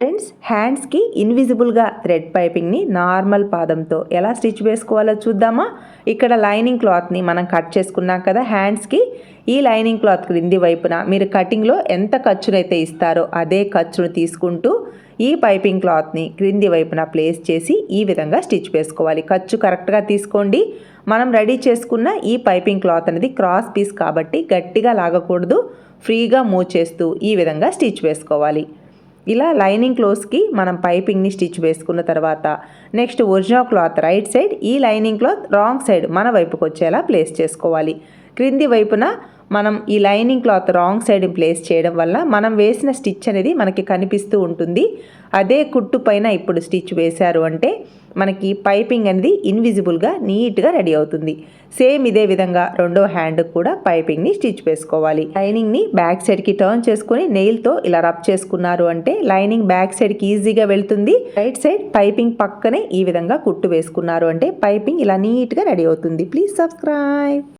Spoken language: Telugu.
ఫ్రెండ్స్, హ్యాండ్స్కి ఇన్విజిబుల్గా థ్రెడ్ పైపింగ్ని నార్మల్ పాదంతో ఎలా స్టిచ్ వేసుకోవాలో చూద్దామా. ఇక్కడ లైనింగ్ క్లాత్ని మనం కట్ చేసుకున్నాం కదా హ్యాండ్స్కి. ఈ లైనింగ్ క్లాత్ క్రింది వైపున మీరు కటింగ్లో ఎంత ఖర్చునైతే ఇస్తారో అదే ఖర్చును తీసుకుంటూ ఈ పైపింగ్ క్లాత్ని క్రింది వైపున ప్లేస్ చేసి ఈ విధంగా స్టిచ్ వేసుకోవాలి. ఖర్చు కరెక్ట్గా తీసుకోండి. మనం రెడీ చేసుకున్న ఈ పైపింగ్ క్లాత్ అనేది క్రాస్ పీస్ కాబట్టి గట్టిగా లాగకూడదు. ఫ్రీగా మూవ్ చేస్తూ ఈ విధంగా స్టిచ్ వేసుకోవాలి. ఇలా లైనింగ్ క్లోత్స్కి మనం పైపింగ్ని స్టిచ్ వేసుకున్న తర్వాత next original cloth right side, ఈ లైనింగ్ క్లాత్ రాంగ్ సైడ్ మన వైపుకి వచ్చేలా ప్లేస్ చేసుకోవాలి. క్రింది వైపున మనం ఈ lining cloth wrong side place చేయడం వల్ల మనం వేసిన స్టిచ్ అనేది మనకి కనిపిస్తూ ఉంటుంది. అదే కుట్టు పైన ఇప్పుడు స్టిచ్ వేశారు అంటే మనకి పైపింగ్ అనేది ఇన్విజిబుల్గా నీట్గా రెడీ అవుతుంది. సేమ్ ఇదే విధంగా రెండో హ్యాండ్ కూడా పైపింగ్ని స్టిచ్ వేసుకోవాలి. లైనింగ్ని బ్యాక్ సైడ్కి టర్న్ చేసుకుని నెయిల్తో ఇలా రబ్ చేసుకున్నారు అంటే లైనింగ్ బ్యాక్ సైడ్కి ఈజీగా వెళ్తుంది. రైట్ సైడ్ పైపింగ్ పక్కనే ఈ విధంగా కుట్టు వేసుకున్నారు అంటే పైపింగ్ ఇలా నీట్గా రెడీ అవుతుంది. Please subscribe.